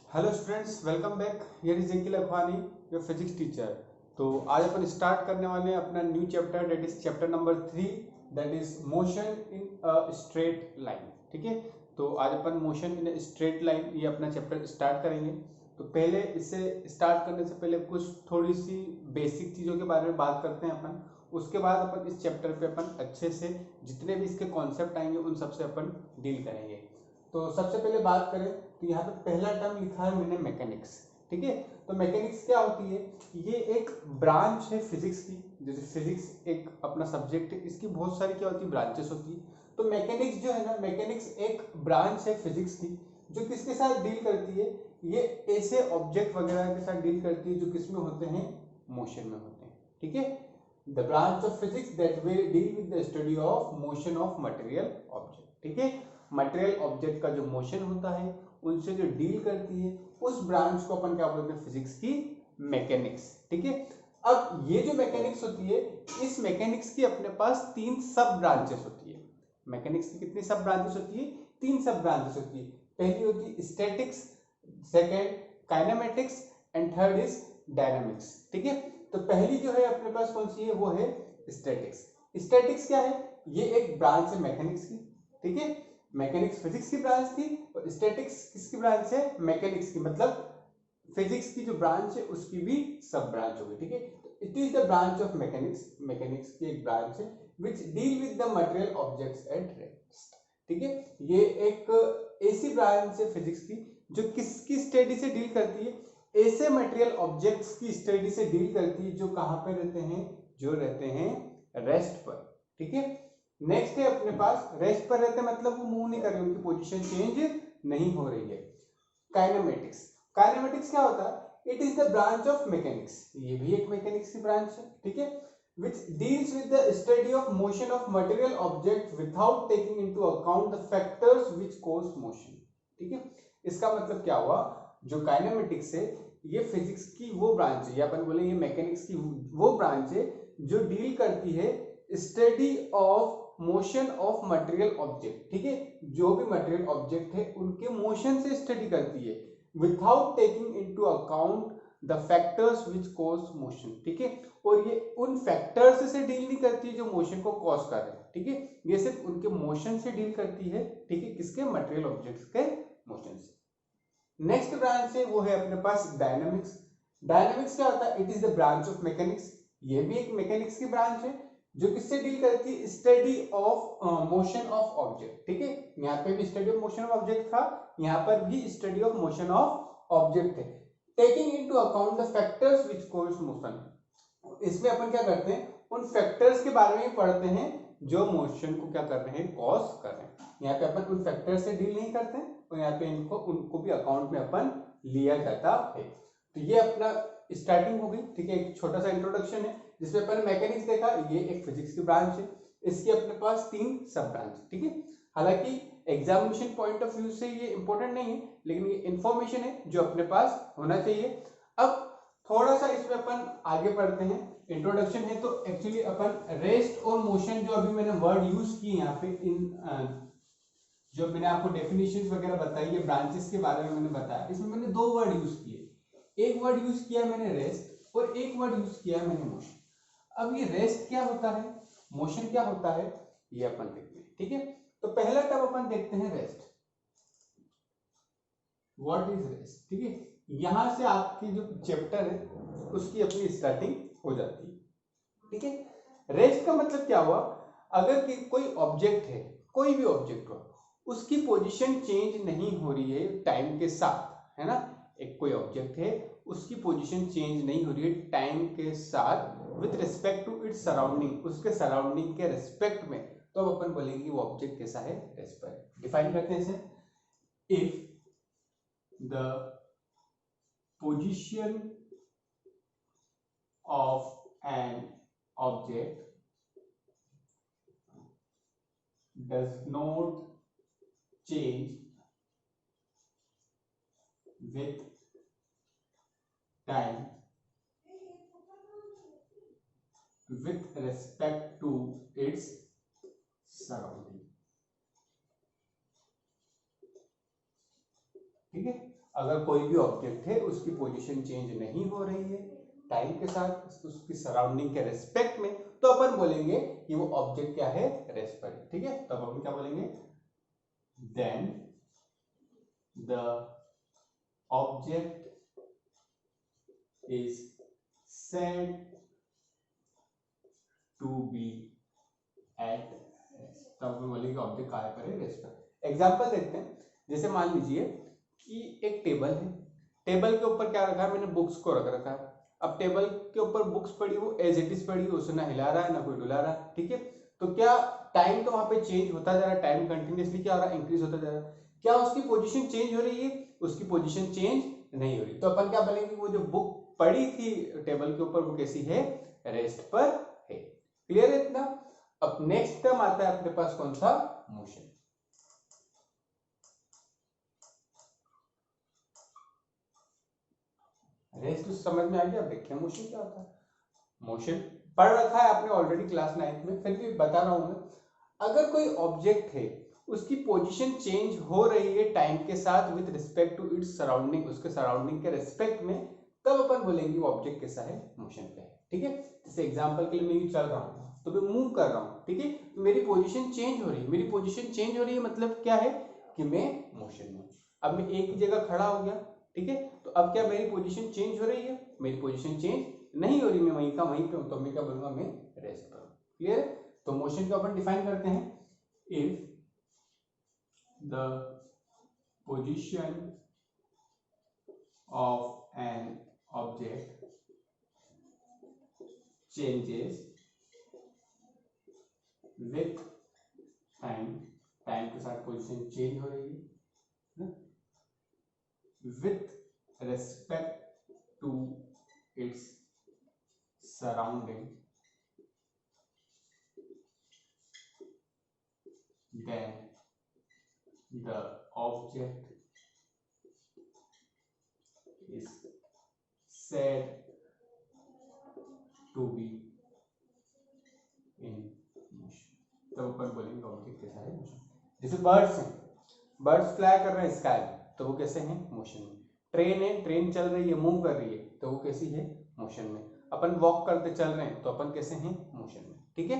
Hello students, welcome back. Here is जेकी Lakhwani, your physics teacher. तो आज अपन स्टार्ट करने वाले हैं अपना new chapter, that is chapter number 3, that is motion in a straight line. ठीक है, तो आज अपन motion in a straight line ये अपना चैप्टर स्टार्ट करेंगे। तो पहले इसे स्टार्ट करने से पहले कुछ थोड़ी सी बेसिक चीज़ों के बारे में बात करते हैं अपन। उसके बाद अपन इस चैप्टर पे अपन अच्छे से जितने भी इसके कॉन्सेप्ट आएंगे उन सबसे अपन डील करेंगे। तो सबसे पहले बात करें तो यहाँ पे पहला टर्म लिखा है मैंने मैकेनिक्स। ठीक है, तो मैकेनिक्स क्या होती है? ये एक ब्रांच है फिजिक्स की। जैसे फिजिक्स एक अपना सब्जेक्ट है, इसकी बहुत सारी क्या होती है, ब्रांचेस होती है। तो मैकेनिक्स जो है ना, मैकेनिक्स एक ब्रांच है फिजिक्स की जो किसके साथ डील करती है, ये ऐसे ऑब्जेक्ट वगैरह के साथ डील करती है जो किसमें होते हैं, मोशन में होते हैं। ठीक है, the branch of physics that will deal with the study of motion of material object. ठीक है, मटेरियल ऑब्जेक्ट का जो मोशन होता है उनसे जो डील करती है उस ब्रांच को अपन क्या बोलते हैं, फिजिक्स की मैकेनिक्स। ठीक है, अब ये जो मैकेनिक्स होती है, इस मैकेनिक्स की अपने पास 3 सब ब्रांचेस होती है। मैकेनिक्स की कितनी सब ब्रांचेस होती है? 3 सब ब्रांचेस होती है। पहली होती है statics, second kinematics and third is dynamics. ठीक है, तो पहली जो है अपने पास कौन सी है, वो है स्टैटिक्स। स्टैटिक्स क्या है? ये एक ब्रांच है मैकेनिक्स की। ठीक है, मैकेनिक्स फिजिक्स की ब्रांच थी और स्टैटिक्स किसकी ब्रांच है, मैकेनिक्स की। मतलब फिजिक्स की जो ब्रांच है उसकी भी सब ब्रांच होगी। ठीक है, it is the branch of mechanics. Mechanics की एक ब्रांच है which deal with the material objects at rest. ठीक है, ये एक ऐसी ब्रांच है फिजिक्स की जो किसकी स्टडी से डील करती है, ऐसे मटेरियल ऑब्जेक्ट्स की स्टडी से डील करती है जो कहां पे रहते हैं, जो रहते हैं रेस्ट पर। ठीक है, नेक्स्ट है अपने पास रेस्ट पर रहते हैं, मतलब वो मूव नहीं कर रहे, उनकी पोजीशन चेंज नहीं हो रही है। काइनेमेटिक्स, काइनेमेटिक्स क्या होता है? It is the branch of mechanics. ये भी एक मैकेनिक्स की ब्रांच है। ठीक है, which deals with the study of motion of material objects without taking into account the factors which cause motion। ठीक है, इसका मतलब क्या हुआ, जो काइनेमेटिक्स है ये फिजिक्स की वो ब्रांच है, या अपन बोले ये मैकेनिक्स की वो ब्रांच है जो डील करती है study of motion of material object. ठीक है, जो भी मटेरियल ऑब्जेक्ट है उनके मोशन से स्टडी करती है without taking into account the factors which cause motion. ठीक है, और ये उन फैक्टर्स से डील नहीं करती है जो मोशन को कॉज कर रहे हैं। ठीक है, ये सिर्फ उनके मोशन से डील करती है। ठीक है, किसके, मटेरियल ऑब्जेक्ट्स के मोशन से। नेक्स्ट ब्रांच है वो है अपने पास डायनामिक्स। डायनामिक्स क्या होता है? It is the branch of mechanics. ये भी एक मैकेनिक्स की ब्रांच है जो किससे डील करती है, study of motion of object. ठीक है, यहाँ पे भी study of motion of object था, यहाँ पर भी study of motion of object है, taking into account the factors which cause motion. इसमें अपन क्या करते हैं, उन फैक्टर्स के बारे में पढ़ते हैं जो मोशन को क्या कर रहे हैं, कॉज कर रहे हैं। यहाँ पे अपन उन फैक्टर्स से डील नहीं करते हैं और यहाँ पे इनको उनको भी अकाउंट में अपन लिया जाता है। तो ये अपना स्टार्टिंग हो गई। ठीक है, एक छोटा सा इंट्रोडक्शन है जिसमें अपन मैकेनिक्स देखा, ये एक फिजिक्स की ब्रांच है, इसकी अपने पास 3 सब ब्रांच। ठीक है, हालांकि एग्जामिनेशन पॉइंट ऑफ व्यू से ये इंपॉर्टेंट नहीं है, लेकिन ये इंफॉर्मेशन है जो अपने पास होना चाहिए। अब थोड़ा सा इसमें अपन आगे बढ़ते हैं। इंट्रोडक्शन है तो एक्चुअली अपन रेस्ट और मोशन, जो अभी मैंने वर्ड यूज किए यहाँ पे, इन जो मैंने आपको डेफिनेशन वगैरह बताई है, ब्रांचेस के बारे में मैंने बताया, इसमें मैंने 2 वर्ड यूज किए। एक वर्ड यूज किया मैंने रेस्ट और एक वर्ड यूज किया मैंने मोशन। अब ये रेस्ट क्या होता है, मोशन क्या होता है, ये अपन देखते हैं। ठीक है, तो पहला टर्म अपन देखते हैं रेस्ट। What is rest? ठीक है, यहां से आपकी जो चैप्टर है उसकी अपनी स्टार्टिंग हो जाती है। ठीक है, रेस्ट का मतलब क्या हुआ, अगर कि कोई ऑब्जेक्ट है, कोई भी ऑब्जेक्ट हो, उसकी पोजीशन चेंज नहीं हो रही है टाइम के साथ, है ना, एक कोई ऑब्जेक्ट है उसकी पोजीशन चेंज नहीं हो रही है टाइम के साथ with respect to its surrounding, उसके सराउंडिंग के रिस्पेक्ट में, तो अब अपन बोलेंगे वो ऑब्जेक्ट कैसा है, रेस्ट पर है। डिफाइन करते हैं इसे, if the position of an object does not change with time with respect to its surrounding। ठीक है, अगर कोई भी ऑब्जेक्ट है उसकी पोजीशन चेंज नहीं हो रही है टाइम के साथ उसकी सराउंडिंग के रेस्पेक्ट में, तो अपन बोलेंगे कि वो ऑब्जेक्ट क्या है, रेस्ट पर है। ठीक है, तो अब अपन क्या बोलेंगे, then the object is said to be at rest। तो अपन बोलेंगे ऑब्जेक्ट कहाँ पर है, रेस्ट पर। एग्जांपल देखते हैं, जैसे मान लीजिए कि एक टेबल है, टेबल के ऊपर क्या रखा है, मैंने बुक्स को रख रखा है। अब टेबल के ऊपर बुक्स पड़ी, वो एज इट इज पड़ी है, उसे ना हिला रहा है ना कोई डुला रहा है। ठीक है, तो क्या टाइम तो वहां पे चेंज होता जा रहा है, टाइम कंटिन्यूसली क्या हो रहा है, इंक्रीज होता जा रहा है। क्या उसकी पोजीशन चेंज हो रही है, उसकी पोजीशन चेंज नहीं हो रही। तो अपन क्या बोलेंगे, वो जो बुक पड़ी थी टेबल के ऊपर वो कैसी है, रेस्ट पर है। क्लियर है इतना। अब नेक्स्ट टर्म आता है अपने पास कौन सा, मोशन। रेस्ट समझ में आ गया। अब देखिए मोशन क्या होता है। मोशन पढ़ रखा है आपने ऑलरेडी क्लास 9th में, फिर भी बता रहा हूं मैं। अगर कोई ऑब्जेक्ट है उसकी पोजीशन चेंज हो रही है टाइम के साथ with respect to its surrounding, उसके सराउंडिंग के रिस्पेक्ट में, तब अपन बोलेंगे वो ऑब्जेक्ट कैसा है, मोशन पे है। ठीक है, जैसे एग्जांपल के लिए मैं चल रहा हूँ तो मैं मूव कर रहा हूँ। ठीक है, तो मेरी पोजीशन चेंज हो रही है, मेरी पोजीशन चेंज हो रही है मतलब क्या है कि मैं मोशन में। अब मैं एक ही जगह खड़ा हो गया, ठीक है, तो अब क्या मेरी पोजीशन चेंज हो रही है, मेरी पोजीशन चेंज नहीं हो रही, मैं वहीं का वहीं पे हूं, तो मैं क्या बोलूंगा, मैं रेस्ट पर हूं। क्लियर है। तो मोशन को अपन डिफाइन करते हैं, if the position of an object changes with time, time के साथ पोजीशन चेंज हो रही है, with respect to its surrounding, then the object is said to be in motion। तो ऊपर बोलेंगे ऑब्जेक्ट कैसा है, मोशन। जैसे बर्ड्स हैं, बर्ड्स फ्लाई कर रहे हैं स्काई में, तो वो कैसे हैं, मोशन में। ट्रेन है, ट्रेन चल रही है, मूव कर रही है, तो वो कैसी है, मोशन में। अपन वॉक करते चल रहे हैं तो अपन कैसे हैं, मोशन में। ठीक है,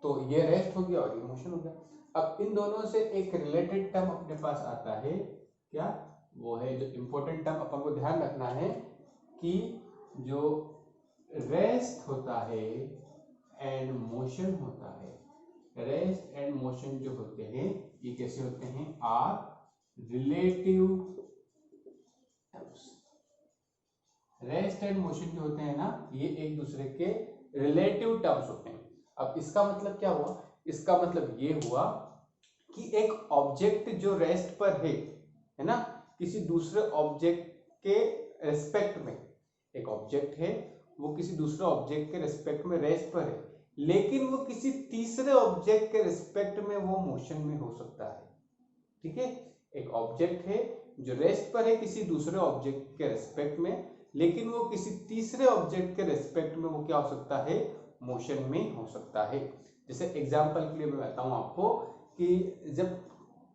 तो ये रेस्ट हो गया और ये मोशन हो गया। अब इन दोनों से एक रिलेटेड टर्म अपने पास आता है, क्या वो है, जो इंपॉर्टेंट टर्म अपन को ध्यान रखना है कि जो रेस्ट होता है एंड मोशन होता है, रेस्ट एंड मोशन जो होते हैं ये कैसे होते हैं, are relative terms. Rest and motion जो होते हैं ना, ये एक दूसरे के रिलेटिव टर्म्स होते हैं। अब इसका मतलब क्या हुआ, इसका मतलब ये हुआ कि एक ऑब्जेक्ट जो रेस्ट पर है ना, किसी दूसरे ऑब्जेक्ट के रिस्पेक्ट में, एक ऑब्जेक्ट है वो किसी दूसरे ऑब्जेक्ट के रिस्पेक्ट में रेस्ट पर है, लेकिन वो किसी तीसरे ऑब्जेक्ट के रिस्पेक्ट में वो मोशन में हो सकता है। ठीक है, एक ऑब्जेक्ट है जो रेस्ट पर है किसी दूसरे ऑब्जेक्ट के रिस्पेक्ट में, लेकिन वो किसी तीसरे ऑब्जेक्ट के रिस्पेक्ट में वो क्या हो सकता है, मोशन में हो सकता है। जैसे एग्जांपल के लिए मैं बताऊं आपको कि जब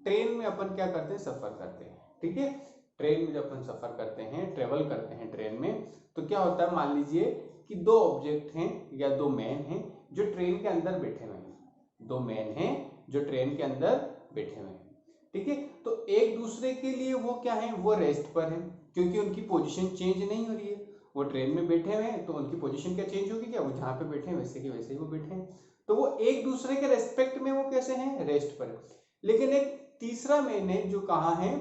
ट्रेन में अपन क्या करते हैं, सफर करते हैं। ठीक है, ट्रेन में जब अपन सफर करते हैं, ट्रेवल करते हैं ट्रेन में, तो क्या होता है, मान लीजिए कि दो ऑब्जेक्ट हैं या दो मैन हैं जो ट्रेन के अंदर बैठे हुए हैं, दो मैन हैं जो ट्रेन के अंदर बैठे हुए हैं। ठीक है, तो एक दूसरे के लिए वो क्या है, वो रेस्ट पर है, क्योंकि उनकी पोजीशन चेंज नहीं हो रही है। वो ट्रेन में बैठे हुए हैं तो उनकी पोजीशन क्या चेंज होगी, क्या वो जहां पे बैठे हैं वैसे के वैसे ही वो बैठे हैं, तो वो एक दूसरे के रेस्पेक्ट में वो कैसे हैं, रेस्ट पर है। लेकिन एक तीसरा मैन है जो कहाँ है,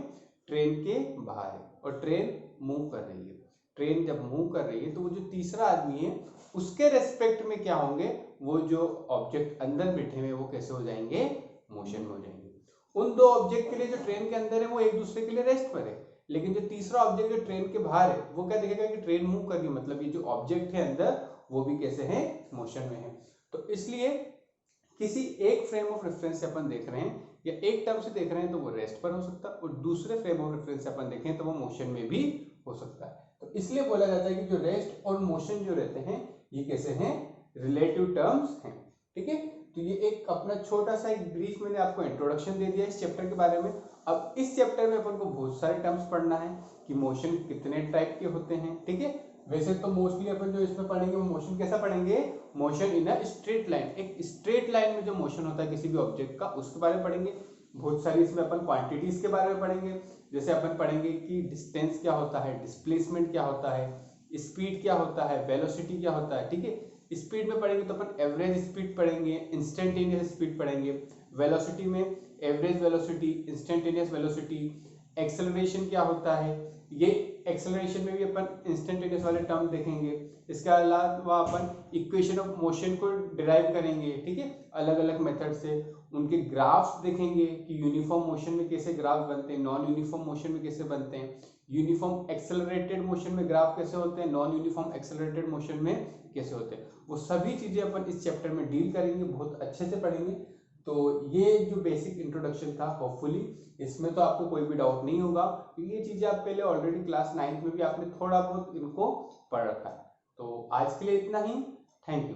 ट्रेन के बाहर है, और ट्रेन मूव कर रही है। ट्रेन जब मूव कर रही है तो वो जो तीसरा आदमी है उसके रेस्पेक्ट में क्या होंगे, वो जो ऑब्जेक्ट अंदर बैठे हुए वो कैसे हो जाएंगे, मोशन में हो जाएंगे। उन दो ऑब्जेक्ट के लिए जो ट्रेन के अंदर है वो एक दूसरे के लिए रेस्ट पर है, लेकिन जो तीसरा ऑब्जेक्ट जो ट्रेन के बाहर है वो क्या देखेगा कि ट्रेन मूव कर रही है, मतलब ये जो ऑब्जेक्ट है अंदर वो भी कैसे है, मोशन में है। तो इसलिए किसी एक फ्रेम ऑफ रेफरेंस से अपन देख रहे हैं या एक टर्म से देख रहे हैं तो वो रेस्ट पर हो सकता है, और दूसरे फ्रेम ऑफ रेफरेंस से अपन देखें तो वो मोशन में भी हो सकता है। तो इसलिए बोला जाता है कि जो रेस्ट और मोशन जो रहते हैं ये कैसे हैं, रिलेटिव टर्म्स हैं। ठीक है, तो ये एक अपना छोटा सा एक ब्रीफ मैंने आपको इंट्रोडक्शन दे दिया इस चैप्टर के बारे में। अब इस चैप्टर में अपन को बहुत सारे टर्म्स पढ़ना है कि मोशन कितने टाइप के होते हैं, ठीक है। वैसे तो मोस्टली अपन जो इसमें पढ़ेंगे वो मोशन कैसा पढ़ेंगे, motion in a straight line, एक स्ट्रेट लाइन में जो मोशन होता है किसी भी ऑब्जेक्ट का उसके बारे में पढ़ेंगे। बहुत सारी इसमें अपन क्वांटिटीज के बारे में पढ़ेंगे, जैसे अपन पढ़ेंगे कि डिस्टेंस क्या होता है, डिस्प्लेसमेंट क्या होता है, स्पीड क्या होता है, वेलोसिटी क्या होता है, ठीक है। स्पीड में पढ़ेंगे तो अपन एवरेज स्पीड पढ़ेंगे, इंस्टेंटेनियस स्पीड पढ़ेंगे। वेलोसिटी में average velocity, instantaneous velocity. Acceleration क्या होता है, ये एक्सेलरेशन में भी अपन इंस्टेंटेनियस वाले टर्म देखेंगे। इसके अलावा अपन इक्वेशन ऑफ मोशन को डिराइव करेंगे, ठीक है, अलग अलग मेथड से। उनके ग्राफ्स देखेंगे कि यूनिफॉर्म मोशन में कैसे ग्राफ बनते हैं, नॉन यूनिफॉर्म मोशन में कैसे बनते हैं, यूनिफॉर्म एक्सेलरेटेड मोशन में ग्राफ कैसे होते हैं, नॉन यूनिफॉर्म एक्सेलरेटेड मोशन में कैसे होते हैं, वो सभी चीजें अपन इस चैप्टर में डील करेंगे, बहुत अच्छे से पढ़ेंगे। तो ये जो बेसिक इंट्रोडक्शन था, होपफुली इसमें तो आपको कोई भी डाउट नहीं होगा, क्योंकि ये चीजें आप पहले ऑलरेडी क्लास 9th में भी आपने थोड़ा बहुत इनको पढ़ रखा है। तो आज के लिए इतना ही, थैंक यू।